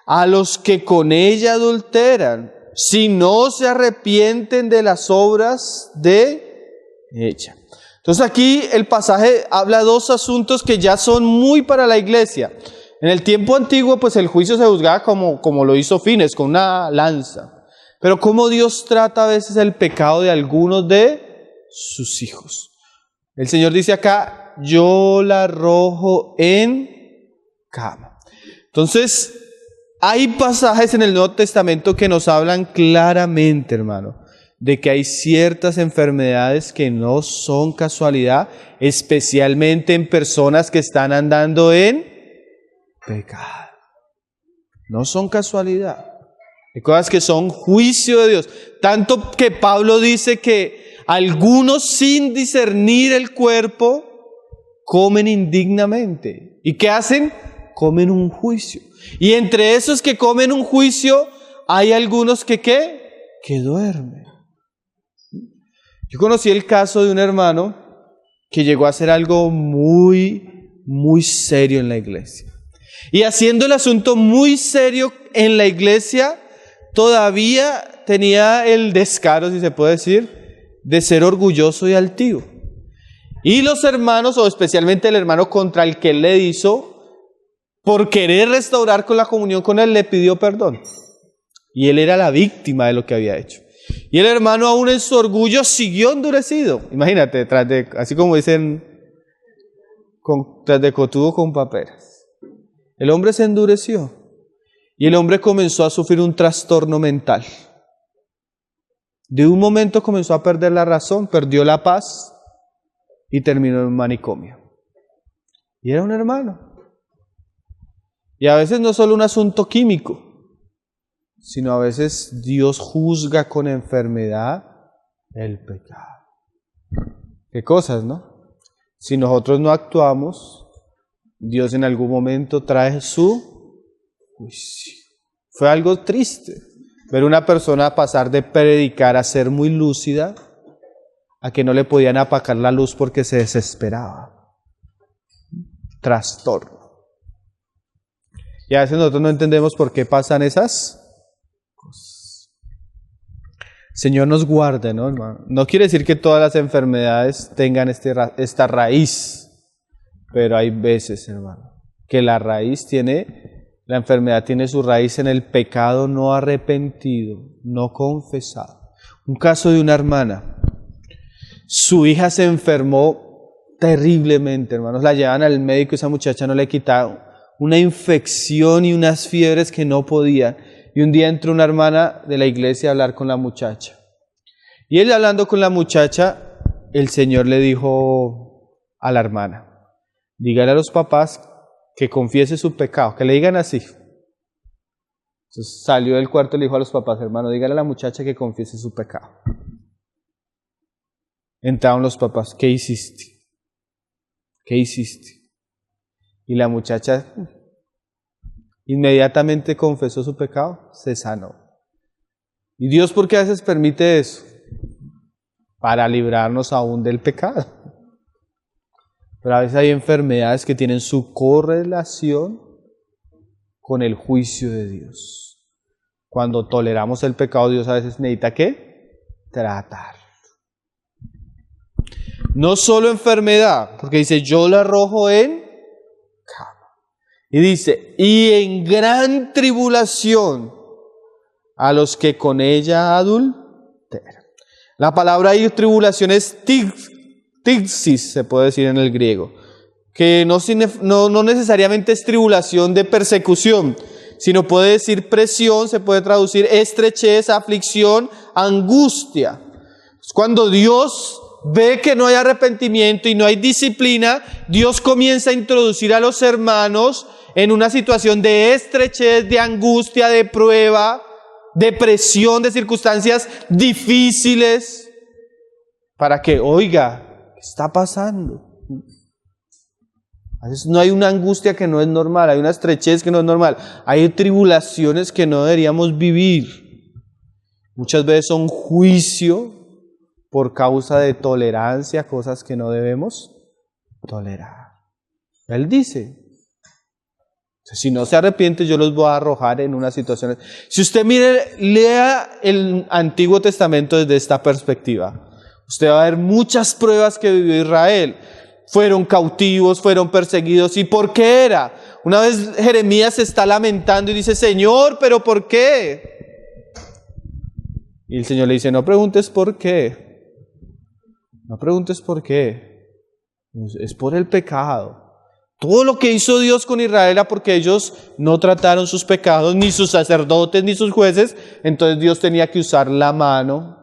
a los que con ella adulteran, si no se arrepienten de las obras de ella. Entonces aquí el pasaje habla de dos asuntos que ya son muy para la iglesia. En el tiempo antiguo, pues el juicio se juzgaba como lo hizo Fines, con una lanza. Pero cómo Dios trata a veces el pecado de algunos de sus hijos. El Señor dice acá, yo la arrojo en cama. Entonces, hay pasajes en el Nuevo Testamento que nos hablan claramente, hermano, de que hay ciertas enfermedades que no son casualidad, especialmente en personas que están andando en pecado. No son casualidad. Hay cosas que son juicio de Dios. Tanto que Pablo dice que algunos sin discernir el cuerpo comen indignamente. ¿Y qué hacen? Comen un juicio. Y entre esos que comen un juicio, hay algunos que ¿qué? Que duermen. Yo conocí el caso de un hermano que llegó a hacer algo muy, muy serio en la iglesia. Y haciendo el asunto muy serio en la iglesia, todavía tenía el descaro, si se puede decir, de ser orgulloso y altivo. Y los hermanos, o especialmente el hermano contra el que él le hizo, por querer restaurar con la comunión con él, le pidió perdón. Y él era la víctima de lo que había hecho. Y el hermano, aún en su orgullo, siguió endurecido. Imagínate, así como dicen, tras de cotudo con paperas. El hombre se endureció. Y el hombre comenzó a sufrir un trastorno mental. De un momento comenzó a perder la razón, perdió la paz y terminó en un manicomio. Y era un hermano. Y a veces no es solo un asunto químico, sino a veces Dios juzga con enfermedad el pecado. ¿Qué cosas, no? Si nosotros no actuamos, Dios en algún momento trae su juicio. Fue algo triste ver una persona pasar de predicar a ser muy lúcida a que no le podían apagar la luz porque se desesperaba. Trastorno. Y a veces nosotros no entendemos por qué pasan esas cosas. Señor nos guarde, ¿no, hermano? No quiere decir que todas las enfermedades tengan esta raíz, pero hay veces, hermano, que la enfermedad tiene su raíz en el pecado no arrepentido, no confesado. Un caso de una hermana, su hija se enfermó terriblemente, hermanos, la llevaban al médico y esa muchacha no le quitaba una infección y unas fiebres que no podía. Y un día entró una hermana de la iglesia a hablar con la muchacha. Y ella hablando con la muchacha, el Señor le dijo a la hermana, dígale a los papás que confiese su pecado, que le digan así. Entonces salió del cuarto y le dijo a los papás, hermano, dígale a la muchacha que confiese su pecado. Entraron los papás, ¿qué hiciste? ¿Qué hiciste? Y la muchacha inmediatamente confesó su pecado, se sanó. ¿Y Dios por qué a veces permite eso? Para librarnos aún del pecado. Pero a veces hay enfermedades que tienen su correlación con el juicio de Dios. Cuando toleramos el pecado, Dios a veces necesita ¿qué? Tratar. No solo enfermedad, porque dice, yo la arrojo en cama. Y dice, y en gran tribulación a los que con ella adulteran. La palabra ahí tribulación es tixis, se puede decir en el griego, que no necesariamente es tribulación de persecución, sino puede decir presión, se puede traducir estrechez, aflicción, angustia. Cuando Dios ve que no hay arrepentimiento y no hay disciplina, Dios comienza a introducir a los hermanos en una situación de estrechez, de angustia, de prueba, de presión, de circunstancias difíciles, para que, oiga, ¿qué está pasando? A veces no hay una angustia que no es normal, hay una estrechez que no es normal, hay tribulaciones que no deberíamos vivir. Muchas veces son juicio por causa de tolerancia, cosas que no debemos tolerar. Él dice, si no se arrepiente, yo los voy a arrojar en una situación. Si usted lea el Antiguo Testamento desde esta perspectiva, usted va a ver muchas pruebas que vivió Israel. Fueron cautivos, fueron perseguidos. ¿Y por qué era? Una vez Jeremías se está lamentando y dice, Señor, ¿pero por qué? Y el Señor le dice, no preguntes por qué. No preguntes por qué. Es por el pecado. Todo lo que hizo Dios con Israel era porque ellos no trataron sus pecados, ni sus sacerdotes, ni sus jueces. Entonces Dios tenía que usar la mano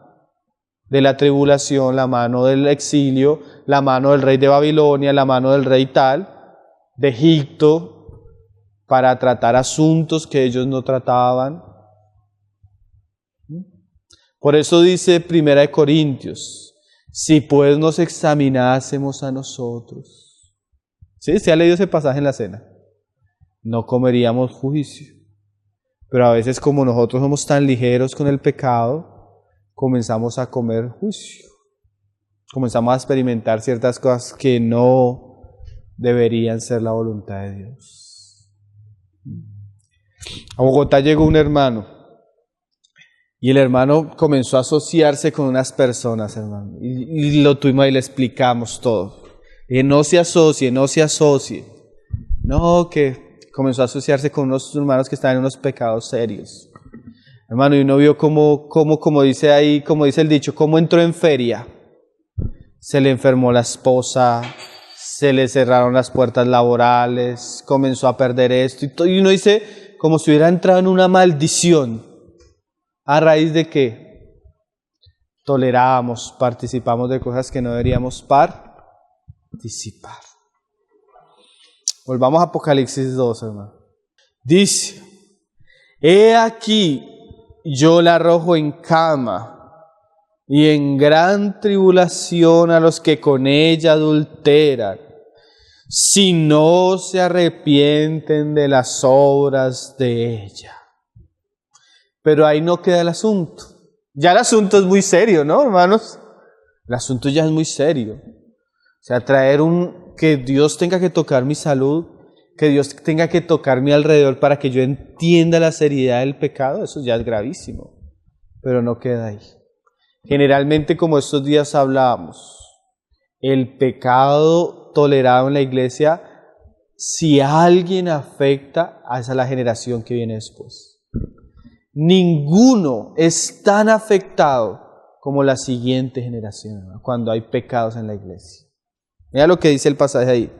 de la tribulación, la mano del exilio, la mano del rey de Babilonia, la mano del rey tal, de Egipto, para tratar asuntos que ellos no trataban. Por eso dice 1 Corintios, si pues nos examinásemos a nosotros. ¿Sí? ¿Se ha leído ese pasaje en la cena? No comeríamos juicio. Pero a veces como nosotros somos tan ligeros con el pecado, comenzamos a comer juicio. Comenzamos a experimentar ciertas cosas que no deberían ser la voluntad de Dios. A Bogotá llegó un hermano y el hermano comenzó a asociarse con unas personas, hermano, y lo tuvimos ahí, le explicamos todo. Y no se asocie, no se asocie. No, que comenzó a asociarse con unos hermanos que estaban en unos pecados serios. Hermano, y uno vio como dice ahí, como dice el dicho, cómo entró en feria. Se le enfermó la esposa, se le cerraron las puertas laborales, comenzó a perder esto y todo. Y uno dice, como si hubiera entrado en una maldición. ¿A raíz de qué? Toleramos, participamos de cosas que no deberíamos participar. Volvamos a Apocalipsis 2, hermano. Dice, he aquí, yo la arrojo en cama y en gran tribulación a los que con ella adulteran, si no se arrepienten de las obras de ella. Pero ahí no queda el asunto. Ya el asunto es muy serio, ¿no, hermanos? El asunto ya es muy serio. O sea, que Dios tenga que tocar mi salud, que Dios tenga que tocar mi alrededor para que yo entienda la seriedad del pecado, eso ya es gravísimo. Pero no queda ahí. Generalmente, como estos días hablábamos, el pecado tolerado en la iglesia, si alguien afecta, a esa es la generación que viene después. Ninguno es tan afectado como la siguiente generación, ¿no? Cuando hay pecados en la iglesia. Mira lo que dice el pasaje ahí.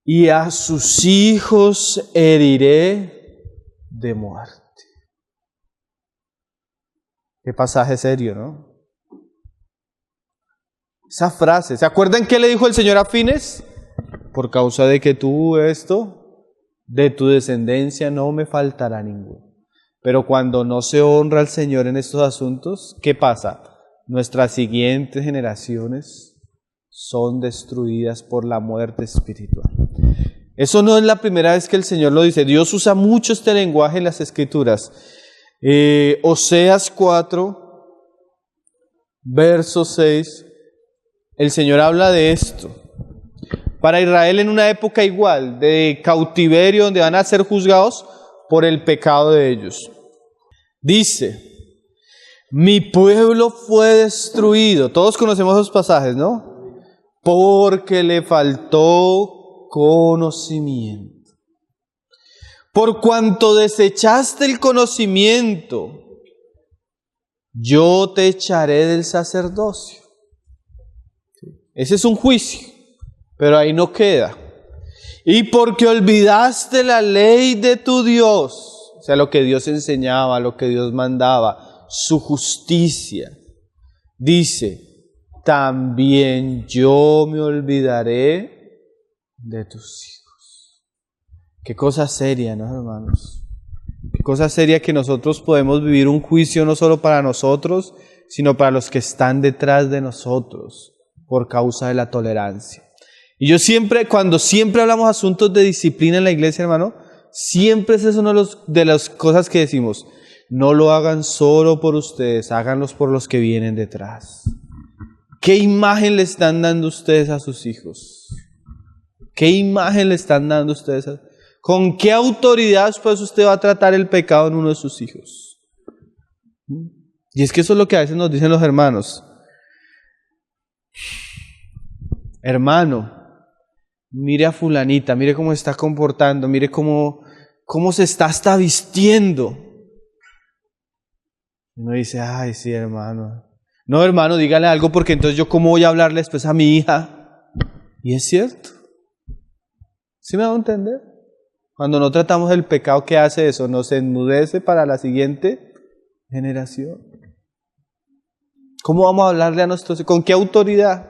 Y a sus hijos heriré de muerte. Qué pasaje serio, ¿no? Esa frase, ¿se acuerdan qué le dijo el Señor a Fines? Por causa de que tú de tu descendencia no me faltará ninguno. Pero cuando no se honra al Señor en estos asuntos, ¿qué pasa? Nuestras siguientes generaciones son destruidas por la muerte espiritual. Eso no es la primera vez que el Señor lo dice. Dios usa mucho este lenguaje en las Escrituras. Oseas 4, verso 6, el Señor habla de esto. Para Israel en una época igual, de cautiverio, donde van a ser juzgados por el pecado de ellos. Dice, mi pueblo fue destruido. Todos conocemos esos pasajes, ¿no? Porque le faltó conocimiento. Por cuanto desechaste el conocimiento, yo te echaré del sacerdocio. Ese es un juicio, pero ahí no queda. Y porque olvidaste la ley de tu Dios, o sea, lo que Dios enseñaba, lo que Dios mandaba, su justicia, dice, también yo me olvidaré de tus hijos. Qué cosa seria, ¿no, hermanos? Qué cosa seria que nosotros podemos vivir un juicio no solo para nosotros, sino para los que están detrás de nosotros, por causa de la tolerancia. Y yo cuando siempre hablamos asuntos de disciplina en la iglesia, hermano, siempre es eso una de las cosas que decimos. no lo hagan solo por ustedes, háganlos por los que vienen detrás. ¿Qué imagen le están dando ustedes a sus hijos? ¿Qué imagen le están dando ustedes? ¿Con qué autoridad después usted va a tratar el pecado en uno de sus hijos? Y es que eso es lo que a veces nos dicen los hermanos. Hermano, mire a fulanita, mire cómo se está comportando, mire cómo se está hasta vistiendo. Uno dice, ay, sí, hermano. No, hermano, dígale algo porque entonces yo cómo voy a hablarle después a mi hija. Y es cierto. ¿Sí me va a entender? Cuando no tratamos el pecado, ¿qué hace eso? Nos enmudece para la siguiente generación. ¿Cómo vamos a hablarle a nuestros hijos? ¿Con qué autoridad?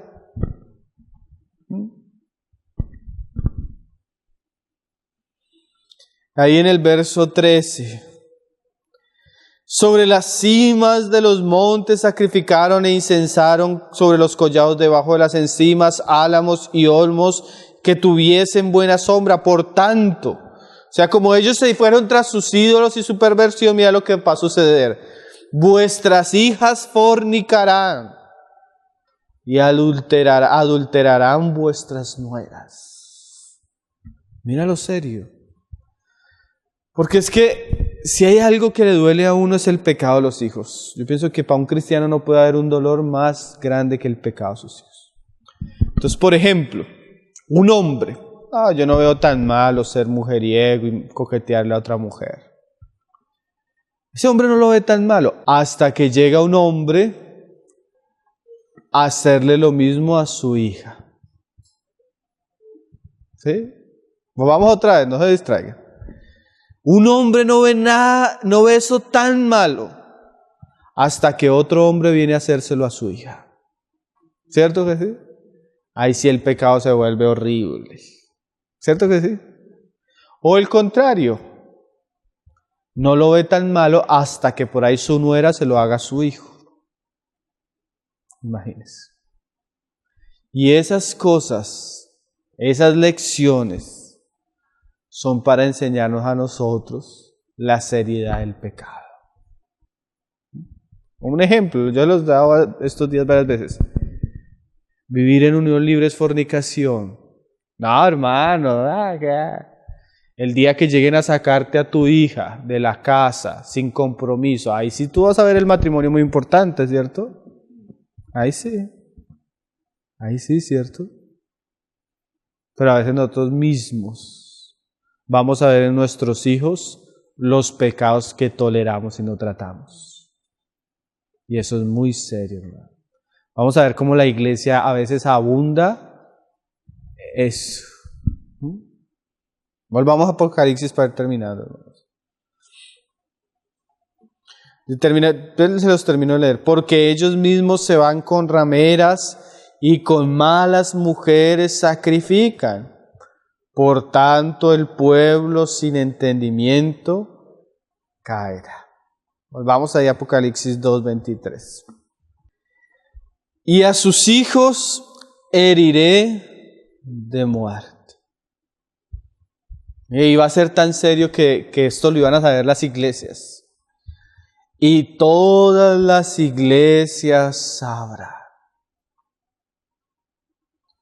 Ahí en el verso 13. Sobre las cimas de los montes sacrificaron e incensaron sobre los collados debajo de las encinas, álamos y olmos que tuviesen buena sombra. Por tanto, o sea, como ellos se fueron tras sus ídolos y su perversión, mira lo que va a suceder. Vuestras hijas fornicarán y adulterarán vuestras nueras. Mira lo serio. Porque es que si hay algo que le duele a uno es el pecado de los hijos. Yo pienso que para un cristiano no puede haber un dolor más grande que el pecado de sus hijos. Entonces, por ejemplo, un hombre, yo no veo tan malo ser mujeriego y coquetearle a otra mujer. Ese hombre no lo ve tan malo hasta que llega un hombre a hacerle lo mismo a su hija. ¿Sí? Pues vamos otra vez, no se distraigan. Un hombre no ve nada, no ve eso tan malo hasta que otro hombre viene a hacérselo a su hija. ¿Cierto que sí? Ahí sí el pecado se vuelve horrible. ¿Cierto que sí? O el contrario, no lo ve tan malo hasta que por ahí su nuera se lo haga a su hijo. Imagínense. Y esas cosas, esas lecciones, son para enseñarnos a nosotros la seriedad del pecado. Un ejemplo, yo los he dado estos días varias veces. Vivir en unión libre es fornicación. No, hermano, el día que lleguen a sacarte a tu hija de la casa sin compromiso, ahí sí tú vas a ver el matrimonio muy importante, ¿cierto? Ahí sí, ¿cierto? Pero a veces nosotros mismos vamos a ver en nuestros hijos los pecados que toleramos y no tratamos. Y eso es muy serio, hermano. Vamos a ver cómo la iglesia a veces abunda eso. Volvamos a Apocalipsis para ir terminando, hermanos. Se los termino de leer. Porque ellos mismos se van con rameras y con malas mujeres sacrifican. Por tanto, el pueblo sin entendimiento caerá. Volvamos ahí a Apocalipsis 2:23. Y a sus hijos heriré de muerte. Y va a ser tan serio que esto lo iban a saber las iglesias. Y todas las iglesias sabrán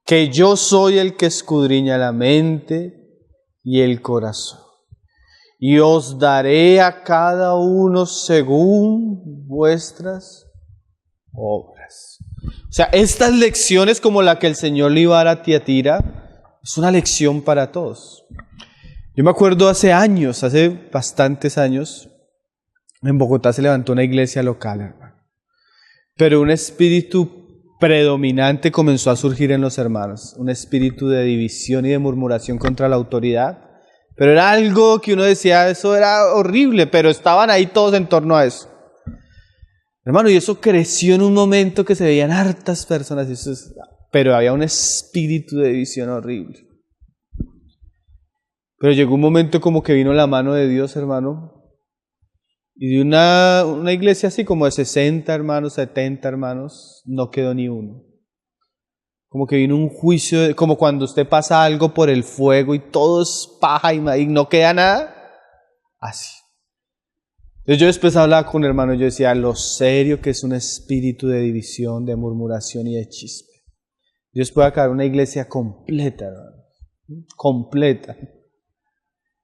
que yo soy el que escudriña la mente y el corazón, y os daré a cada uno según vuestras obras. O sea, estas lecciones como la que el Señor le iba a dar a Tiatira, es una lección para todos. Yo me acuerdo hace bastantes años, en Bogotá se levantó una iglesia local, hermano, pero un espíritu predominante comenzó a surgir en los hermanos, un espíritu de división y de murmuración contra la autoridad, pero era algo que uno decía, eso era horrible, pero estaban ahí todos en torno a eso. Hermano, y eso creció en un momento que se veían hartas personas, pero había un espíritu de división horrible. Pero llegó un momento como que vino la mano de Dios, hermano, y de una iglesia así como de 60 hermanos, 70 hermanos, no quedó ni uno. Como que vino un juicio, como cuando usted pasa algo por el fuego y todo es paja y no queda nada. Así. Entonces yo después hablaba con un hermano y yo decía, lo serio que es un espíritu de división, de murmuración y de chisme. Dios puede acabar una iglesia completa, hermano, completa.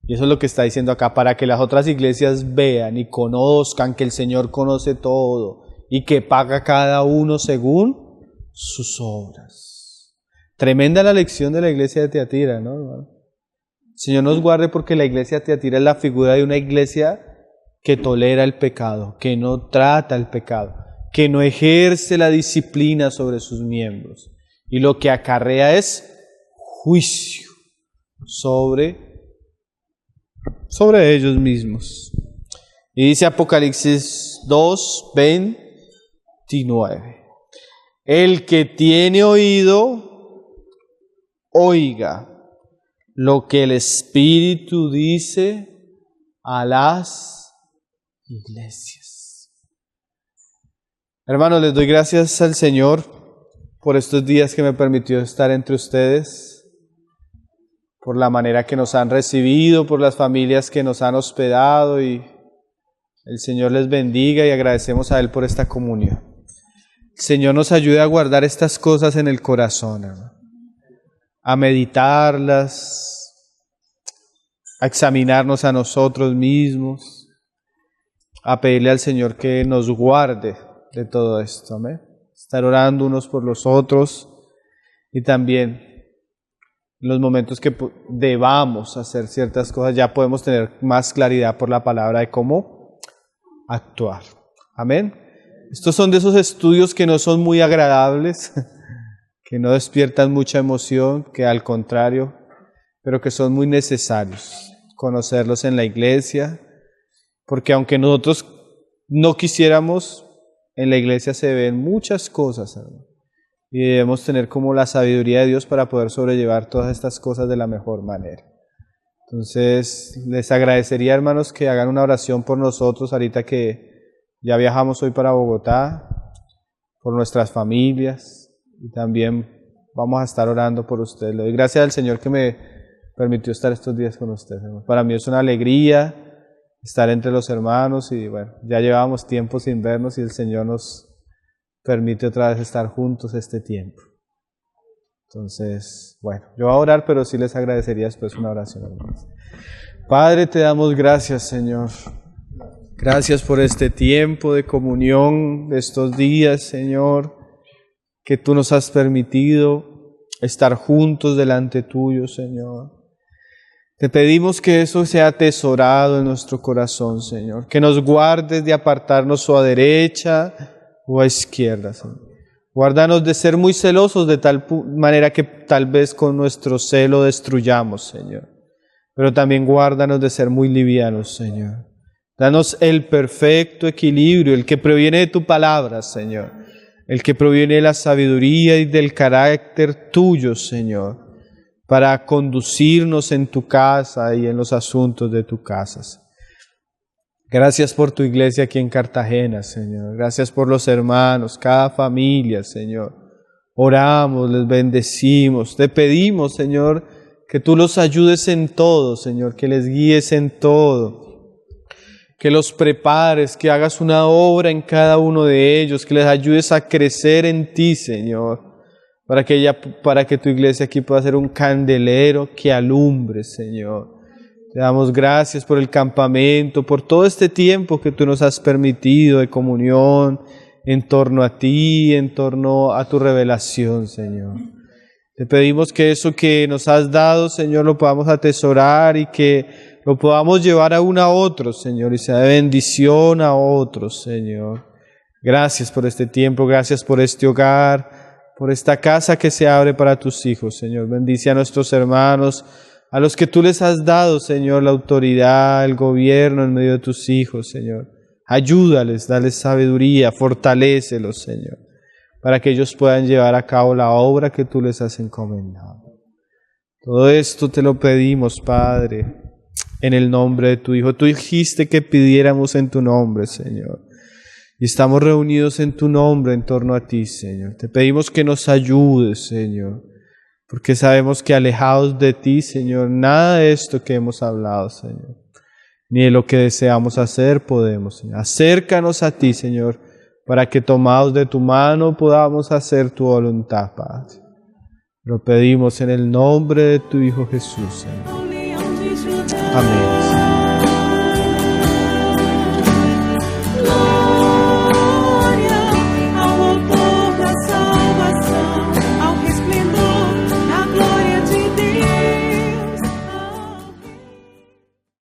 Y eso es lo que está diciendo acá, para que las otras iglesias vean y conozcan que el Señor conoce todo y que paga cada uno según sus obras. Tremenda la lección de la iglesia de Tiatira, ¿no, hermano? El Señor nos guarde, porque la iglesia de Tiatira es la figura de una iglesia que tolera el pecado, que no trata el pecado, que no ejerce la disciplina sobre sus miembros. Y lo que acarrea es juicio sobre ellos mismos. Y dice Apocalipsis 2:29. El que tiene oído, oiga lo que el Espíritu dice a las iglesias. Hermanos, les doy gracias al Señor por estos días que me permitió estar entre ustedes, por la manera que nos han recibido, por las familias que nos han hospedado, y el Señor les bendiga y agradecemos a Él por esta comunión. El Señor nos ayude a guardar estas cosas en el corazón, hermano, a meditarlas, a examinarnos a nosotros mismos, a pedirle al Señor que nos guarde de todo esto, amén. Estar orando unos por los otros, y también en los momentos que debamos hacer ciertas cosas ya podemos tener más claridad por la palabra de cómo actuar. Amén. Estos son de esos estudios que no son muy agradables, que no despiertan mucha emoción, que al contrario, pero que son muy necesarios conocerlos en la iglesia, porque aunque nosotros no quisiéramos, en la iglesia se ven muchas cosas, hermano, y debemos tener como la sabiduría de Dios para poder sobrellevar todas estas cosas de la mejor manera. Entonces, les agradecería, hermanos, que hagan una oración por nosotros ahorita que ya viajamos hoy para Bogotá, por nuestras familias, y también vamos a estar orando por ustedes. Le doy gracias al Señor que me permitió estar estos días con ustedes, hermanos. Para mí es una alegría estar entre los hermanos, y bueno, ya llevábamos tiempo sin vernos y el Señor nos permite otra vez estar juntos este tiempo. Entonces, bueno, yo voy a orar, pero sí les agradecería después una oración, hermanos. Padre, te damos gracias, Señor. Gracias por este tiempo de comunión, de estos días, Señor, que tú nos has permitido estar juntos delante tuyo, Señor. Te pedimos que eso sea atesorado en nuestro corazón, Señor, que nos guardes de apartarnos o a derecha o a izquierda, Señor. Guárdanos de ser muy celosos de tal manera que tal vez con nuestro celo destruyamos, Señor. Pero también guárdanos de ser muy livianos, Señor. Danos el perfecto equilibrio, el que proviene de tu palabra, Señor. El que proviene de la sabiduría y del carácter tuyo, Señor, para conducirnos en tu casa y en los asuntos de tu casa. Gracias por tu iglesia aquí en Cartagena, Señor. Gracias por los hermanos, cada familia, Señor. Oramos, les bendecimos. Te pedimos, Señor, que tú los ayudes en todo, Señor, que les guíes en todo. Que los prepares, que hagas una obra en cada uno de ellos, que les ayudes a crecer en ti, Señor, para que tu iglesia aquí pueda ser un candelero que alumbre, Señor. Te damos gracias por el campamento, por todo este tiempo que tú nos has permitido de comunión en torno a ti, en torno a tu revelación, Señor. Te pedimos que eso que nos has dado, Señor, lo podamos atesorar y que lo podamos llevar aún a otros, Señor, y sea de bendición a otros, Señor. Gracias por este tiempo, gracias por este hogar, por esta casa que se abre para tus hijos, Señor. Bendice a nuestros hermanos, a los que tú les has dado, Señor, la autoridad, el gobierno en medio de tus hijos, Señor. Ayúdales, dales sabiduría, fortalécelos, Señor, para que ellos puedan llevar a cabo la obra que tú les has encomendado. Todo esto te lo pedimos, Padre, en el nombre de tu Hijo. Tú dijiste que pidiéramos en tu nombre, Señor. Y estamos reunidos en tu nombre en torno a ti, Señor. Te pedimos que nos ayudes, Señor, porque sabemos que alejados de ti, Señor, nada de esto que hemos hablado, Señor, ni de lo que deseamos hacer podemos, Señor. Acércanos a ti, Señor, para que tomados de tu mano podamos hacer tu voluntad, Padre. Lo pedimos en el nombre de tu Hijo Jesús, Señor. Amén.